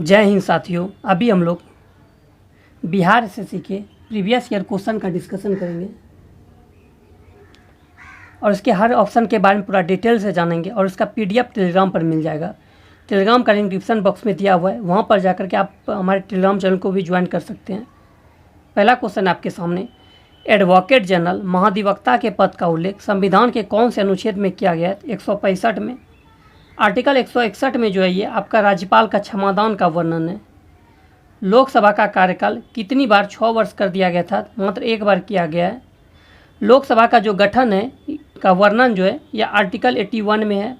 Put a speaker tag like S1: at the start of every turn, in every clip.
S1: जय हिंद साथियों। अभी हम लोग बिहार एसएससी के प्रीवियस ईयर क्वेश्चन का डिस्कशन करेंगे और इसके हर ऑप्शन के बारे में पूरा डिटेल से जानेंगे और इसका पीडीएफ टेलीग्राम पर मिल जाएगा। टेलीग्राम का लिंक डिस्क्रिप्शन बॉक्स में दिया हुआ है, वहाँ पर जाकर के आप हमारे टेलीग्राम चैनल को भी ज्वाइन कर सकते हैं। पहला क्वेश्चन आपके सामने, एडवोकेट जनरल महाधिवक्ता के पद का उल्लेख संविधान के कौन से अनुच्छेद में किया गया है? 165 में। आर्टिकल 161 में जो है ये आपका राज्यपाल का क्षमादान का वर्णन है। लोकसभा का कार्यकाल कितनी बार 6 वर्ष कर दिया गया था? मात्र 1 बार किया गया है। लोकसभा का जो गठन है का वर्णन जो है यह आर्टिकल 81 में है।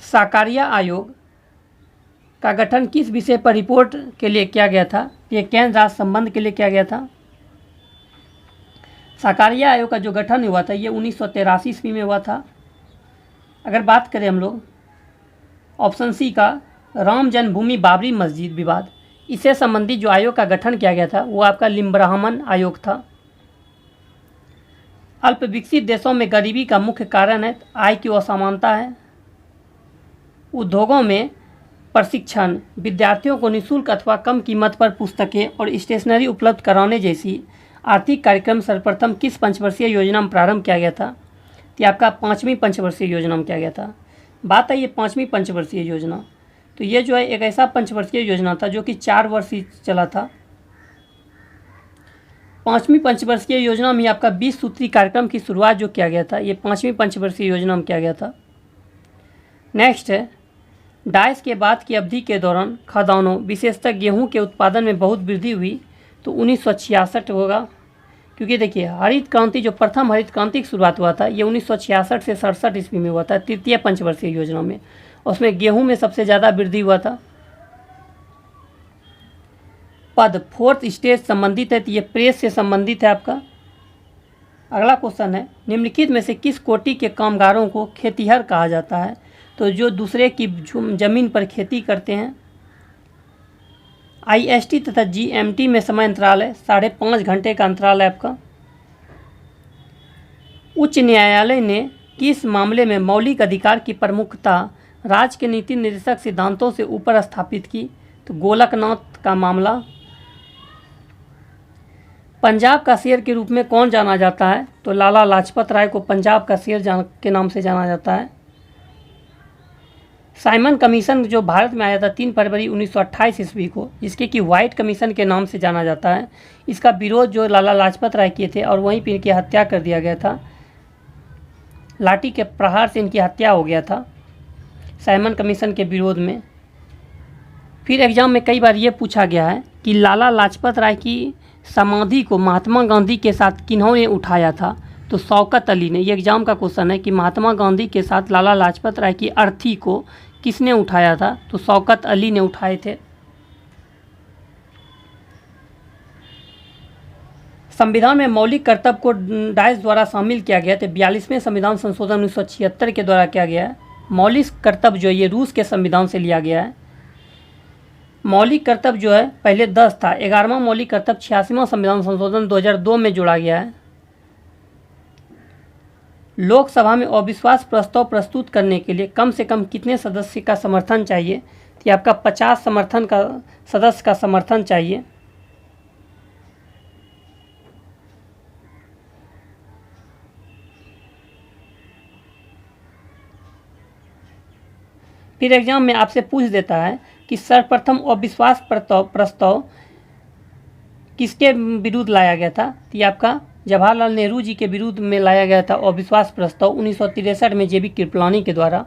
S1: साकारिया आयोग का गठन किस विषय पर रिपोर्ट के लिए किया गया था? ये केंद्र राज्य संबंध के लिए किया गया था। साकारिया आयोग का जो गठन हुआ था ये 1983 ईस्वी में हुआ था। अगर बात करें हम लोग ऑप्शन सी का, राम जन्मभूमि बाबरी मस्जिद विवाद, इससे संबंधित जो आयोग का गठन किया गया था वो आपका लिम्बराहमन आयोग था। अल्प विकसित देशों में गरीबी का मुख्य कारण है आय की असमानता है। उद्योगों में प्रशिक्षण, विद्यार्थियों को निःशुल्क अथवा कम कीमत पर पुस्तकें और स्टेशनरी उपलब्ध कराने जैसी आर्थिक कार्यक्रम सर्वप्रथम किस पंचवर्षीय योजना में प्रारंभ किया गया था? तो आपका 5वीं पंचवर्षीय योजना में किया गया था। बात है ये 5वीं पंचवर्षीय योजना, तो ये जो है एक ऐसा पंचवर्षीय योजना था जो कि 4 वर्ष ही चला था। 5वीं पंचवर्षीय योजना में आपका 20 सूत्री कार्यक्रम की शुरुआत जो किया गया था ये 5वीं पंचवर्षीय योजना में किया गया था। नेक्स्ट है, डाइस के बाद की अवधि के दौरान खदानों विशेषतः गेहूं के उत्पादन में बहुत वृद्धि हुई, तो 1966 होगा, क्योंकि देखिए हरित क्रांति जो प्रथम हरित क्रांति की शुरुआत हुआ था ये 1966 से 67 ईस्वी में हुआ था, तृतीय पंचवर्षीय योजना में। उसमें गेहूं में सबसे ज़्यादा वृद्धि हुआ था। पद 4th स्टेज संबंधित है, तो ये प्रेस से संबंधित है आपका। अगला क्वेश्चन है, निम्नलिखित में से किस कोटि के कामगारों को खेतिहर कहा जाता है? तो जो दूसरे की जमीन पर खेती करते हैं। आईएसटी तथा जीएमटी में समय अंतराल है 5.5 घंटे का अंतराल है आपका। उच्च न्यायालय ने किस मामले में मौलिक अधिकार की प्रमुखता राज्य के नीति निर्देशक सिद्धांतों से ऊपर स्थापित की? तो गोलकनाथ का मामला। पंजाब का शेर के रूप में कौन जाना जाता है? तो लाला लाजपत राय को पंजाब का शेर के नाम से जाना जाता है। साइमन कमीशन जो भारत में आया था 3 फरवरी 1928 ईस्वी को, जिसके कि व्हाइट कमीशन के नाम से जाना जाता है, इसका विरोध जो लाला लाजपत राय किए थे और वहीं पर इनकी हत्या कर दिया गया था। लाठी के प्रहार से इनकी हत्या हो गया था साइमन कमीशन के विरोध में। फिर एग्जाम में कई बार ये पूछा गया है कि लाला लाजपत राय की समाधि को महात्मा गांधी के साथ किन्होंने उठाया था? तो शौकत अली ने। ये एग्जाम का क्वेश्चन है कि महात्मा गांधी के साथ लाला लाजपत राय की अर्थी को किसने उठाया था? तो शौकत अली ने उठाए थे। संविधान में मौलिक कर्तव्य को डाइस द्वारा शामिल किया गया, तो 42वें संविधान संशोधन 1976 के द्वारा किया गया है। मौलिक कर्तव्य जो ये रूस के संविधान से लिया गया है। मौलिक कर्तव्य जो है पहले 10 था, 11वां मौलिक कर्तव्य 86वां संविधान संशोधन 2002 में जोड़ा गया है। लोकसभा में अविश्वास प्रस्ताव प्रस्तुत करने के लिए कम से कम कितने सदस्य का समर्थन चाहिए? तो आपका 50 सदस्य का समर्थन चाहिए। फिर एग्जाम में आपसे पूछ देता है कि सर्वप्रथम अविश्वास प्रस्ताव किसके विरुद्ध लाया गया था? तो ये आपका जवाहरलाल नेहरू जी के विरुद्ध में लाया गया था अविश्वास प्रस्ताव 1963 में जेबी कृपलानी के द्वारा।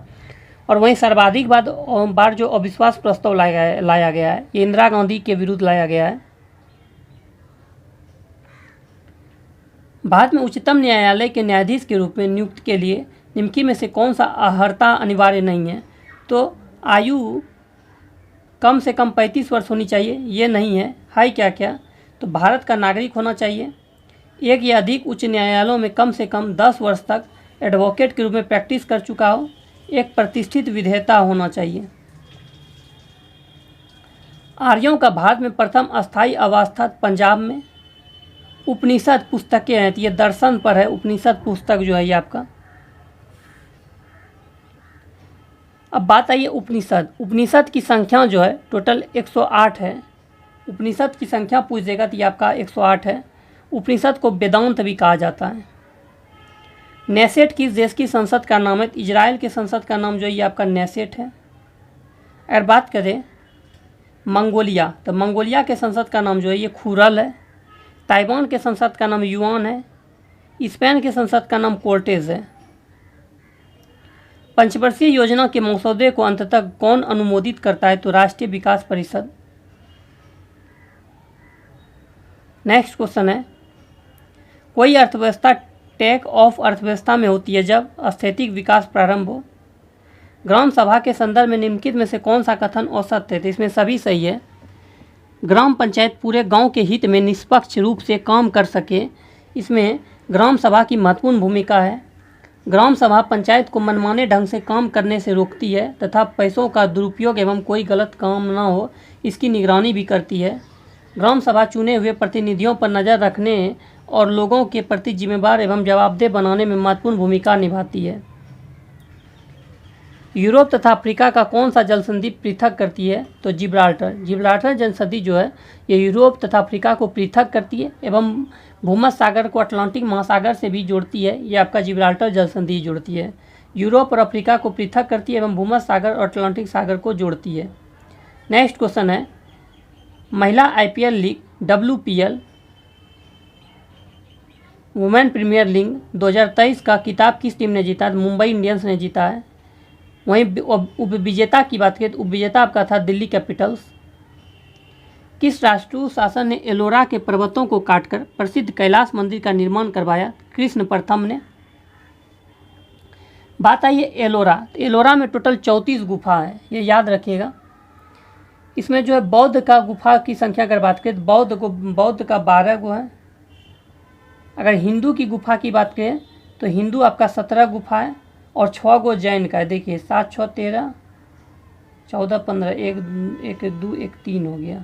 S1: और वहीं सर्वाधिक बार जो अविश्वास प्रस्ताव लाया गया है ये इंदिरा गांधी के विरुद्ध लाया गया है। भारत में उच्चतम न्यायालय के न्यायाधीश के रूप में नियुक्ति के लिए निम्नलिखित में से कौन सा अर्हता अनिवार्य नहीं है? तो आयु कम से कम 35 वर्ष होनी चाहिए, ये नहीं है। हाई क्या? तो भारत का नागरिक होना चाहिए। एक या अधिक उच्च न्यायालयों में कम से कम 10 वर्ष तक एडवोकेट के रूप में प्रैक्टिस कर चुका हो। एक प्रतिष्ठित विधेयता होना चाहिए। आर्यों का भारत में प्रथम अस्थायी आवास था पंजाब में। उपनिषद पुस्तकें हैं, तो ये दर्शन पर है उपनिषद पुस्तक जो है ये आपका। अब बात आई है उपनिषद। उपनिषद की संख्या जो है टोटल 108 है। उपनिषद की संख्या पूछ देगा तो ये आपका 108 है। उपनिषद को वेदांत भी कहा जाता है। नेसेट किस देश की संसद का नाम है? तो इजराइल के संसद का नाम जो है ये आपका नेसेट है। अगर बात करें मंगोलिया, तो मंगोलिया के संसद का नाम जो है ये खुरल है। ताइवान के संसद का नाम युआन है। स्पेन के संसद का नाम कोर्टेज है। पंचवर्षीय योजना के मसौदे को अंततः कौन अनुमोदित करता है? तो राष्ट्रीय विकास परिषद। नेक्स्ट क्वेश्चन है, कोई अर्थव्यवस्था टेक ऑफ अर्थव्यवस्था में होती है जब स्थैतिक विकास प्रारंभ हो। ग्राम सभा के संदर्भ में निम्नलिखित में से कौन सा कथन असत्य है? तो इसमें सभी सही है। ग्राम पंचायत पूरे गांव के हित में निष्पक्ष रूप से काम कर सके, इसमें ग्राम सभा की महत्वपूर्ण भूमिका है। ग्राम सभा पंचायत को मनमाने ढंग से काम करने से रोकती है तथा पैसों का दुरुपयोग एवं कोई गलत काम न हो इसकी निगरानी भी करती है। ग्राम सभा चुने हुए प्रतिनिधियों पर नज़र रखने और लोगों के प्रति जिम्मेदार एवं जवाबदेह बनाने में महत्वपूर्ण भूमिका निभाती है। यूरोप तथा अफ्रीका का कौन सा जल संधि पृथक करती है? तो जिब्राल्टर। जिब्राल्टर जल संधि जो है ये यूरोप तथा अफ्रीका को पृथक करती है एवं भूमध्य सागर को अटलांटिक महासागर से भी जोड़ती है। ये आपका जिब्राल्टर जल संधि जोड़ती है। यूरोप और अफ्रीका को पृथक करती है एवं भूमध्य सागर और अटलांटिक सागर को जोड़ती है। नेक्स्ट क्वेश्चन है, महिला IPL league WPL women premiere league 2023 का खिताब किस टीम ने जीता? मुंबई इंडियंस ने जीता है। वहीं उपविजेता की बात करें तो उपविजेता आपका था दिल्ली कैपिटल्स। किस राष्ट्रीय शासन ने एलोरा के पर्वतों को काटकर प्रसिद्ध कैलाश मंदिर का निर्माण करवाया? कृष्ण प्रथम ने। बात आई है एलोरा। तो एलोरा में टोटल 34 गुफा है, ये याद रखिएगा। इसमें जो है बौद्ध का गुफा की संख्या अगर बात करें तो बौद्ध का 12 गो है। अगर हिंदू की गुफा की बात करें तो हिंदू आपका 17 गुफा है और 6 गो जैन का है। देखिए 7 6 13 14 15 1 2 1 3 हो गया।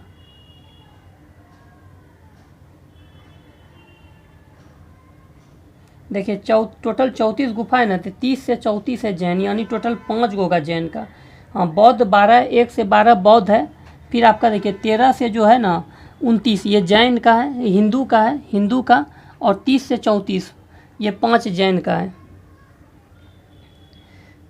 S1: देखिए टोटल 34 गुफा है ना, तो 30 से 34 है जैन, यानी टोटल 5 गो का जैन का। हाँ बौद्ध 12, 1 से 12 बौद्ध है। फिर आपका देखिए 13 से जो है ना 29 ये जैन का है, हिंदू का है, हिंदू का। और 30 से 34 ये 5 जैन का है।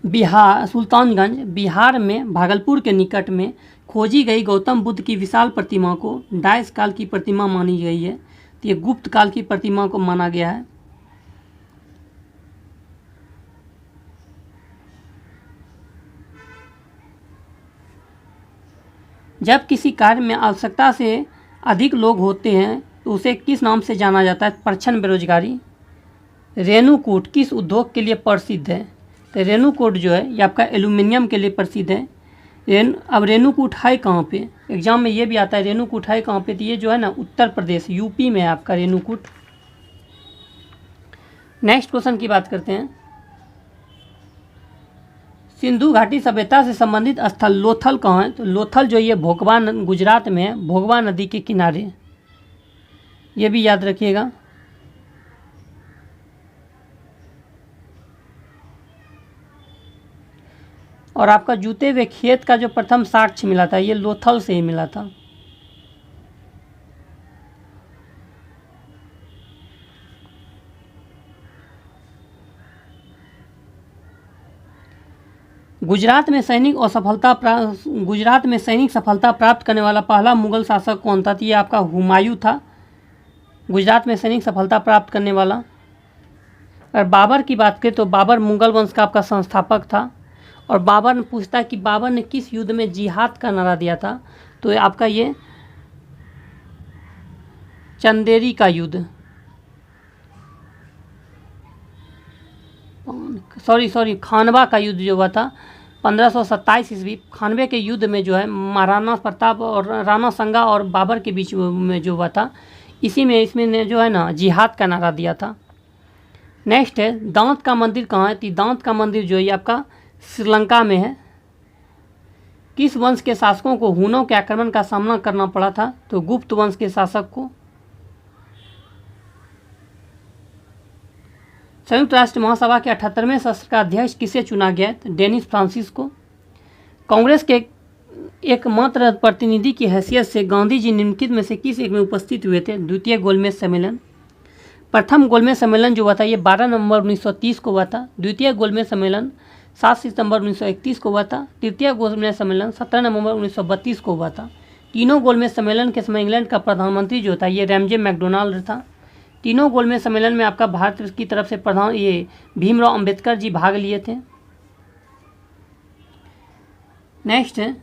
S1: बिहार सुल्तानगंज बिहार में भागलपुर के निकट में खोजी गई गौतम बुद्ध की विशाल प्रतिमा को डायस काल की प्रतिमा मानी गई है। तो ये गुप्त काल की प्रतिमा को माना गया है। जब किसी कार्य में आवश्यकता से अधिक लोग होते हैं तो उसे किस नाम से जाना जाता है? प्रच्छन्न बेरोजगारी। रेणुकूट किस उद्योग के लिए प्रसिद्ध है? तो रेणुकूट जो है ये आपका एल्यूमिनियम के लिए प्रसिद्ध है। अब रेणुकूट है कहाँ पे? एग्जाम में ये भी आता है रेणुकूट है कहाँ पे? तो ये जो है ना उत्तर प्रदेश यूपी में है आपका रेणुकूट। नेक्स्ट क्वेश्चन की बात करते हैं, सिंधु घाटी सभ्यता से संबंधित स्थल लोथल कहाँ है? तो लोथल जो ये भोगवा गुजरात में है, भोगवा नदी के किनारे। ये भी याद रखिएगा। और आपका जूते हुए खेत का जो प्रथम साक्ष्य मिला था ये लोथल से ही मिला था। गुजरात में सैनिक सफलता प्राप्त करने वाला पहला मुगल शासक कौन था? तो ये आपका हुमायूं था, गुजरात में सैनिक सफलता प्राप्त करने वाला। और बाबर की बात करें तो बाबर मुगल वंश का आपका संस्थापक था। और बाबर ने पूछता है कि बाबर ने किस युद्ध में जिहाद का नारा दिया था? तो आपका ये चंदेरी का युद्ध, खानवा का युद्ध जो हुआ था 1527 ईस्वी। खानवे के युद्ध में जो है महाराणा प्रताप और राणा संगा और बाबर के बीच में जो हुआ था, इसी में इसमें ने जो है ना जिहाद का नारा दिया था। नेक्स्ट है दांत का मंदिर कहाँ है? तो दांत का मंदिर जो है आपका श्रीलंका में है। किस वंश के शासकों को हुनों के आक्रमण का सामना करना पड़ा था? तो गुप्त वंश के शासक को। संयुक्त राष्ट्र महासभा के 78वें सत्र का अध्यक्ष किसे चुना गया? तो डेनिस फ्रांसिस को। कांग्रेस के एकमात्र प्रतिनिधि की हैसियत से गांधी जी निम्नलिखित में से किस एक में उपस्थित हुए थे? द्वितीय गोलमेज सम्मेलन। प्रथम गोलमेज सम्मेलन जो हुआ था ये 12 नवंबर 1930 को हुआ था। द्वितीय गोलमेज सम्मेलन 7 सितंबर 1931 को हुआ था। तृतीय गोलमेज सम्मेलन 17 नवंबर 1932 को हुआ था। तीनों गोलमेज सम्मेलन के समय इंग्लैंड का प्रधानमंत्री जो था ये रैमजे मैकडोनाल्ड था। तीनों गोलमेज सम्मेलन में आपका भारत की तरफ से प्रधान ये भीमराव अंबेडकर जी भाग लिए थे। नेक्स्ट है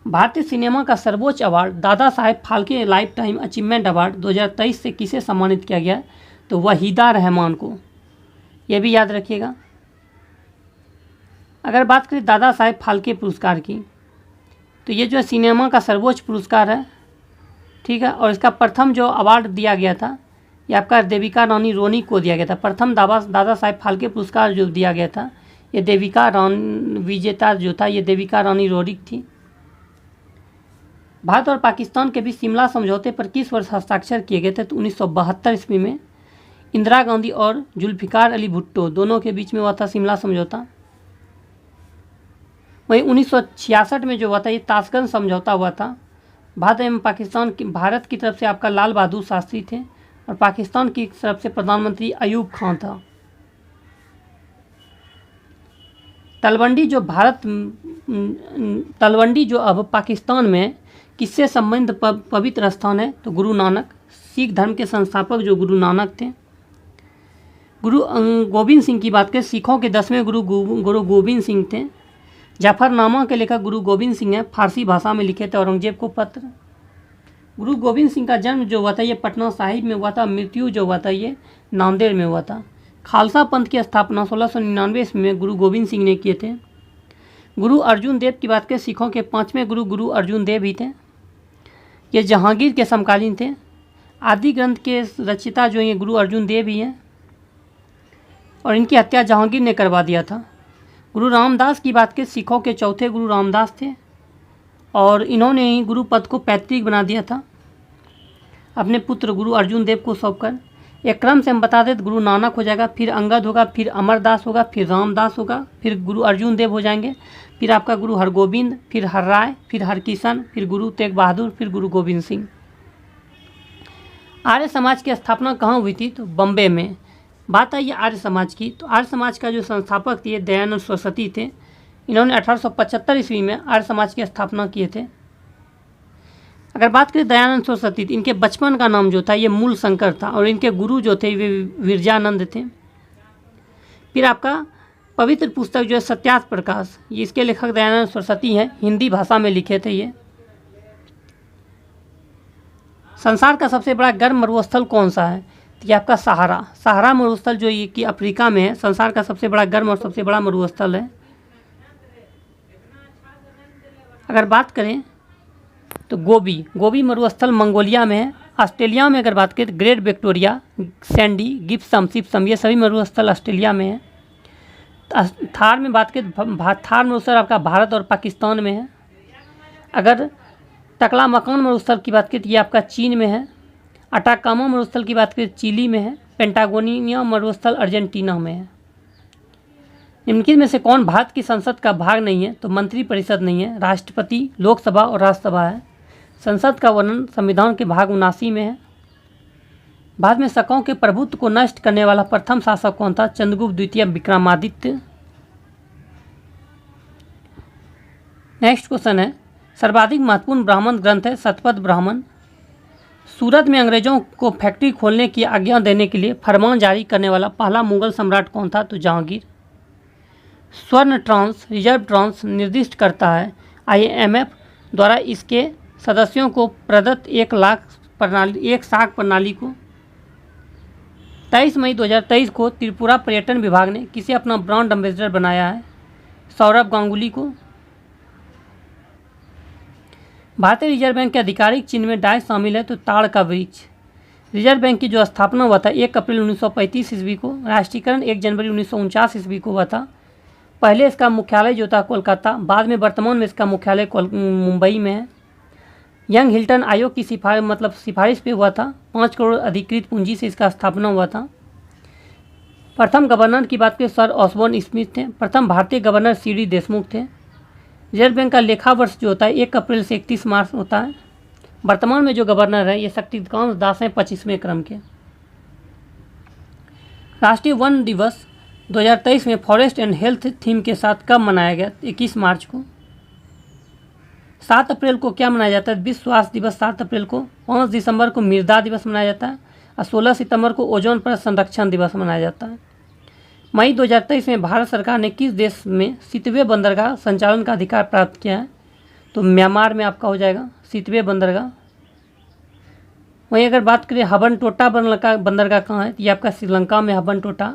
S1: भारतीय सिनेमा का सर्वोच्च award Dada Saheb Phalke lifetime achievement award 2023 से किसे सम्मानित किया गया? तो वहीदा रहमान को, यह भी याद रखिएगा। अगर बात करें दादा साहेब फाल्के पुरस्कार की तो ये जो सिनेमा का सर्वोच्च पुरस्कार है, ठीक है, और इसका प्रथम जो अवार्ड दिया गया था ये आपका देविका रानी रोनिक को दिया गया था। प्रथम दादा साहेब फाल्के पुरस्कार जो दिया गया था ये देविका रानी, विजेता जो था ये देविका रानी रोनिक थी। भारत और पाकिस्तान के बीच शिमला समझौते पर किस वर्ष हस्ताक्षर किए गए थे? तो 1972 ईस्वी में। इंदिरा गांधी और जुल्फिकार अली भुट्टो दोनों के बीच में हुआ था शिमला समझौता। वहीं 1966 में जो हुआ था ये ताशकंद समझौता हुआ था। भारत एवं पाकिस्तान की, भारत की तरफ से आपका लाल बहादुर शास्त्री थे और पाकिस्तान की तरफ से प्रधानमंत्री अयूब खान था। तलवंडी जो अब पाकिस्तान में किससे संबंधित पवित्र स्थान है? तो गुरु नानक, सिख धर्म के संस्थापक जो गुरु नानक थे। गुरु गोविंद सिंह की बात करें, सिखों के 10वें गुरु गोविंद सिंह थे। जाफरनामा के लेखक गुरु गोविंद सिंह हैं, फारसी भाषा में लिखे थे औरंगजेब को पत्र। गुरु गोविंद सिंह का जन्म जो हुआ था ये पटना साहिब में हुआ था, मृत्यु जो हुआ था ये नांदेड़ में हुआ था। खालसा पंथ की स्थापना 1699 ईस्वी में गुरु गोविंद सिंह ने किए थे। गुरु अर्जुन देव की बात करें, सिखों के 5वें गुरु अर्जुन देव ही थे। ये जहांगीर के समकालीन थे। आदि ग्रंथ के रचिता जो ये गुरु अर्जुन देव ही हैं और इनकी हत्या जहांगीर ने करवा दिया था। गुरु रामदास की बात करें, सिखों के चौथे गुरु रामदास थे और इन्होंने ही गुरु पद को पैतृक बना दिया था अपने पुत्र गुरु अर्जुन देव को सौंपकर। एक क्रम से हम बता दें, गुरु नानक हो जाएगा, फिर अंगद होगा, फिर अमरदास होगा, फिर रामदास होगा, फिर गुरु अर्जुन देव हो जाएंगे, फिर आपका गुरु हरगोविंद, फिर हरराय, फिर हरकिशन, फिर गुरु तेग बहादुर, फिर गुरु गोविंद सिंह। आर्य समाज की स्थापना कहाँ हुई थी? तो बम्बे में। बात आई आर्य समाज की, तो आर्य समाज का जो संस्थापक थे दयानंद सरस्वती थे। इन्होंने 1875 ईस्वी में आर्य समाज की स्थापना किए थे। अगर बात करें दयानंद सरस्वती, इनके बचपन का नाम जो था ये मूल शंकर था और इनके गुरु जो थे वे विरजानंद थे। फिर आपका पवित्र पुस्तक जो है सत्यार्थ प्रकाश, ये इसके लेखक दयानंद सरस्वती हैं, हिंदी भाषा में लिखे थे ये। संसार का सबसे बड़ा गर्म मरुस्थल कौन सा है? तो ये आपका सहारा मरुस्थल जो ये कि अफ्रीका में है, संसार का सबसे बड़ा गर्म और सबसे बड़ा मरुस्थल है। अगर बात करें तो गोबी मरुस्थल मंगोलिया में है। ऑस्ट्रेलिया में अगर बात करें तो ग्रेट विक्टोरिया, सैंडी, गिब्सम, ये सभी मरुस्थल ऑस्ट्रेलिया में है। थार में बात करें, थार मरुस्थल आपका भारत और पाकिस्तान में है। अगर टकला मकान मरुस्थल की बात करें तो ये आपका चीन में है। अटाकामा मरुस्थल की बात करें चिली में है। पेंटागोनिया मरुस्थल अर्जेंटीना में है। निम्नलिखित में से कौन भारत की संसद का भाग नहीं है? तो मंत्रिपरिषद नहीं है, राष्ट्रपति, लोकसभा और राज्यसभा है। संसद का वर्णन संविधान के भाग 79 में है। भारत में शकों के प्रभुत्व को नष्ट करने वाला प्रथम शासक कौन था? चंद्रगुप्त द्वितीय विक्रमादित्य। नेक्स्ट क्वेश्चन है, सर्वाधिक महत्वपूर्ण ब्राह्मण ग्रंथ है शतपथ ब्राह्मण। सूरत में अंग्रेजों को फैक्ट्री खोलने की आज्ञा देने के लिए फरमान जारी करने वाला पहला मुगल सम्राट कौन था? तो जहांगीर। स्वर्ण ट्रांस, रिजर्व ट्रांस निर्दिष्ट करता है IMF द्वारा इसके सदस्यों को प्रदत्त 1 साख प्रणाली को। 23 मई 2023 को त्रिपुरा पर्यटन विभाग ने किसे अपना ब्रांड एम्बेसडर बनाया है? सौरभ गांगुली को। भारतीय रिजर्व बैंक के आधिकारिक चिन्ह में डाय शामिल है तो ताड़ का वृक्ष। रिजर्व बैंक की जो स्थापना हुआ था 1 अप्रैल 1935 ईस्वी को, राष्ट्रीयकरण 1 जनवरी 1949 ईस्वी को हुआ था। पहले इसका मुख्यालय जो था कोलकाता, बाद में वर्तमान में इसका मुख्यालय मुंबई में है। यंग हिल्टन आयोग की सिफारिश पे हुआ था। 5 करोड़ अधिकृत पूंजी से इसका स्थापना हुआ था। प्रथम गवर्नर की बात करें सर ऑसबोर्न स्मिथ थे। प्रथम भारतीय गवर्नर CD देशमुख थे। रिजर्व बैंक का लेखा वर्ष जो होता है 1 अप्रैल से 31 मार्च होता है। वर्तमान में जो गवर्नर है ये शक्तिकांत दास हैं 25वें क्रम के। राष्ट्रीय वन दिवस 2023 में फॉरेस्ट एंड हेल्थ थीम के साथ कब मनाया गया? 21 मार्च को। 7 अप्रैल को क्या मनाया जाता है? विश्व स्वास्थ्य दिवस 7 अप्रैल को। 5 दिसंबर को मृदा दिवस मनाया जाता है और 16 सितंबर को ओजोन परत संरक्षण दिवस मनाया जाता है। मई 2023 में भारत सरकार ने किस देश में सितवे बंदरगाह संचालन का अधिकार प्राप्त किया है? तो म्यांमार में आपका हो जाएगा सितवे बंदरगाह। वहीं अगर बात करें हबनटोटा बंदरगाह कहाँ है? ये आपका श्रीलंका में हबनटोटा।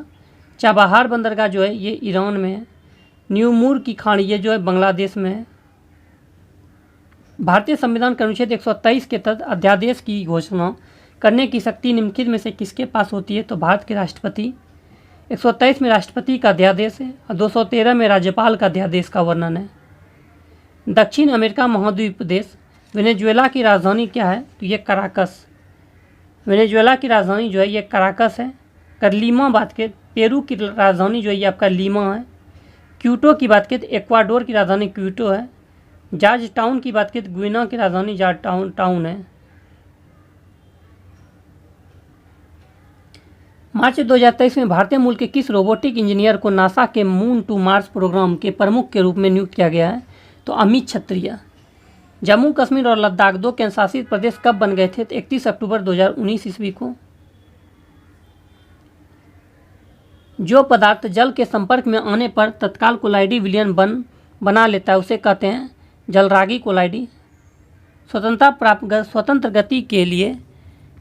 S1: चाबहार बंदरगाह जो है ये ईरान में है। न्यूमूर की खाड़ी ये जो है बांग्लादेश में है। भारतीय संविधान के अनुच्छेद 123 के तहत अध्यादेश की घोषणा करने की शक्ति निम्नलिखित में से किसके पास होती है? तो भारत के राष्ट्रपति। 123 में राष्ट्रपति का अध्यादेश है और 213 में राज्यपाल का अध्यादेश का वर्णन है। दक्षिण अमेरिका महाद्वीप देश वेनेजुएला की राजधानी क्या है? तो ये कराकस। वेनेजुएला की राजधानी जो है ये कराकस है। अगर लीमा बात करें, पेरू की राजधानी जो है ये आपका लीमा है। क्यूटो की बात करें तो एक्वाडोर की राजधानी क्यूटो है। जॉर्ज टाउन की बात करें तो गुइना की राजधानी जॉर्ज टाउन है। मार्च 2023 में भारतीय मूल के किस रोबोटिक इंजीनियर को नासा के मून टू मार्स प्रोग्राम के प्रमुख के रूप में नियुक्त किया गया है? तो अमित क्षत्रिय। जम्मू कश्मीर और लद्दाख 2 केंद्र शासित प्रदेश कब बन गए थे? तो 31 अक्टूबर 2019 ईस्वी को। जो पदार्थ जल के संपर्क में आने पर तत्काल कोलाइडी विलयन बना लेता है उसे कहते हैं जलरागी कोलाइडी। स्वतंत्र गति के लिए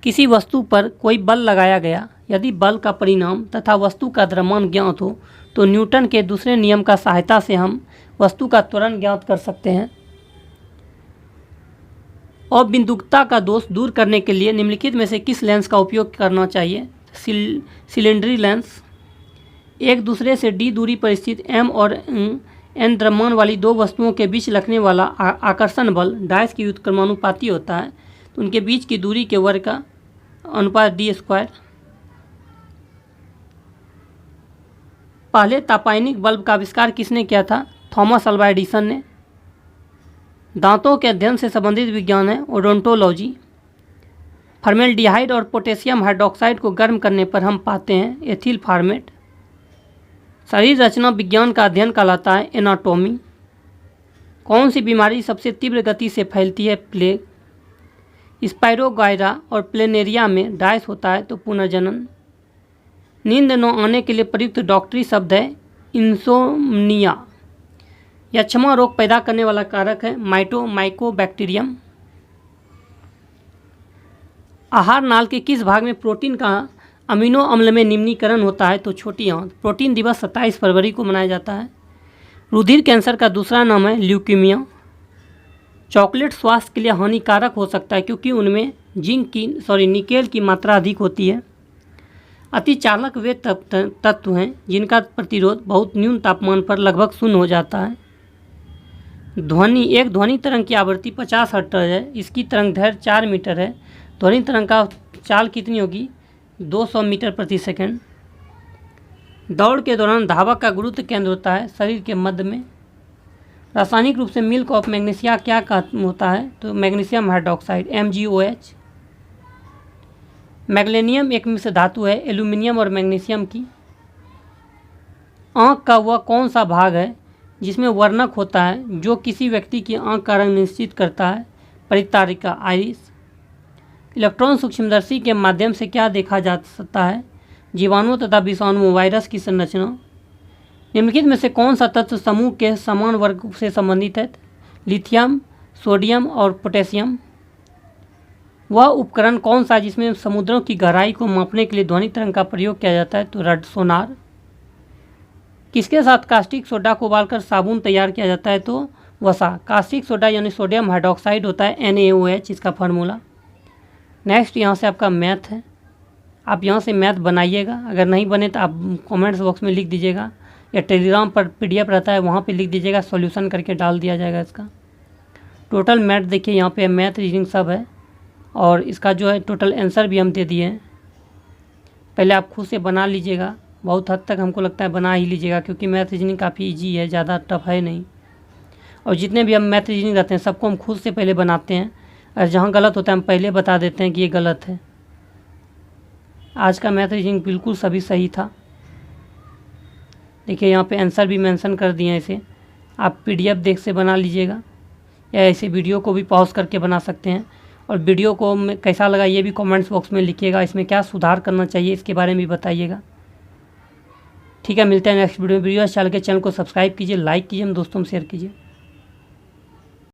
S1: किसी वस्तु पर कोई बल लगाया गया, यदि बल का परिणाम तथा वस्तु का द्रव्यमान ज्ञात हो तो न्यूटन के दूसरे नियम का सहायता से हम वस्तु का त्वरण ज्ञात कर सकते हैं। और बिंदुकता का दोष दूर करने के लिए निम्नलिखित में से किस लेंस का उपयोग करना चाहिए? सिलेंडरी लेंस। एक दूसरे से d दूरी पर स्थित m और n द्रव्यमान वाली 2 वस्तुओं के बीच लगने वाला आकर्षण बल डायस के व्युत्क्रमानुपाती होता है, तो उनके बीच की दूरी के वर्ग का अनुपात d²। पहले तापायनिक बल्ब का आविष्कार किसने किया था? थॉमस अल्वा एडिसन ने। दांतों के अध्ययन से संबंधित विज्ञान है ओडोंटोलॉजी। फॉर्मेल्डिहाइड और पोटेशियम हाइड्रोक्साइड को गर्म करने पर हम पाते हैं एथिल फॉर्मेट। शरीर रचना विज्ञान का अध्ययन कहलाता है एनाटॉमी। कौन सी बीमारी सबसे तीव्र गति से फैलती है? प्लेग। स्पाइरोगायरा और प्लेनेरिया में डायस होता है तो पुनर्जनन। नींद न आने के लिए प्रयुक्त डॉक्टरी शब्द है इंसोम्निया। यक्षमा रोग पैदा करने वाला कारक है माइकोबैक्टीरियम। आहार नाल के किस भाग में प्रोटीन का अमीनो अम्ल में निम्नीकरण होता है? तो छोटी आंत। प्रोटीन दिवस 27 फरवरी को मनाया जाता है। रुधिर कैंसर का दूसरा नाम है ल्यूकीमिया। चॉकलेट स्वास्थ्य के लिए हानिकारक हो सकता है क्योंकि उनमें निकेल की मात्रा अधिक होती है। अति चालक वे तत्व हैं जिनका प्रतिरोध बहुत न्यून तापमान पर लगभग शून्य हो जाता है। एक ध्वनि तरंग की आवृत्ति 50 हर्ट्ज है। इसकी तरंग दैर्घ्य 4 मीटर है। ध्वनि तरंग का चाल कितनी होगी? 200 मीटर प्रति सेकंड। दौड़ के दौरान धावक का गुरुत्व केंद्र होता है शरीर के मध्य में। रासायनिक रूप से मिल्क ऑफ मैग्नीशिया क्या होता है? तो मैग्नीशियम हाइड्रोक्साइड MgOH। मैग्नीशियम एक मिश्र धातु है एल्यूमिनियम और मैग्नीशियम की। आँख का वह कौन सा भाग है जिसमें वर्णक होता है जो किसी व्यक्ति की आँख का रंग निश्चित करता है? परितारिका आइरिस। इलेक्ट्रॉन सूक्ष्मदर्शी के माध्यम से क्या देखा जा सकता है? जीवाणु तथा विषाणु वायरस की संरचना। निम्नलिखित में से कौन सा तत्व समूह के समान वर्ग से संबंधित है? लिथियम, सोडियम और पोटेशियम। वह उपकरण कौन सा जिसमें समुद्रों की गहराई को मापने के लिए ध्वनि तरंग का प्रयोग किया जाता है? तो रड सोनार। किसके साथ कास्टिक सोडा को उबालकर साबुन तैयार किया जाता है? तो वसा। कास्टिक सोडा यानी सोडियम हाइड्रोक्साइड होता है NaOH इसका फार्मूला। नेक्स्ट यहाँ से आपका मैथ है। आप यहाँ से मैथ बनाइएगा, अगर नहीं बने तो आप कमेंट्स बॉक्स में लिख दीजिएगा या टेलीग्राम पर PDF रहता है वहाँ पे लिख दीजिएगा, सॉल्यूशन करके डाल दिया जाएगा इसका। टोटल मैथ देखिए यहाँ पे मैथ रीजनिंग सब है और इसका जो है टोटल आंसर भी हम दे दिए हैं। पहले आप खुद से बना लीजिएगा, बहुत हद तक हमको लगता है बना ही लीजिएगा क्योंकि मैथ रीजनिंग काफ़ी ईजी है, ज़्यादा टफ है नहीं। और जितने भी हम मैथ रीजनिंग रहते हैं सबको हम खुद से पहले बनाते हैं, और जहाँ गलत होता है हम पहले बता देते हैं कि ये गलत है। आज का मैथ रीजनिंग बिल्कुल सभी सही था। देखिए यहाँ पे आंसर भी मेंशन कर दिए हैं। इसे आप PDF देख से बना लीजिएगा, या ऐसे वीडियो को भी पॉज करके बना सकते हैं। और वीडियो को कैसा लगा ये भी कमेंट्स बॉक्स में लिखिएगा, इसमें क्या सुधार करना चाहिए इसके बारे में भी बताइएगा। ठीक है, मिलते हैं नेक्स्ट वीडियो में। वीडियो अच्छा लगे चैनल को सब्सक्राइब कीजिए, लाइक कीजिए, दोस्तों में शेयर कीजिए।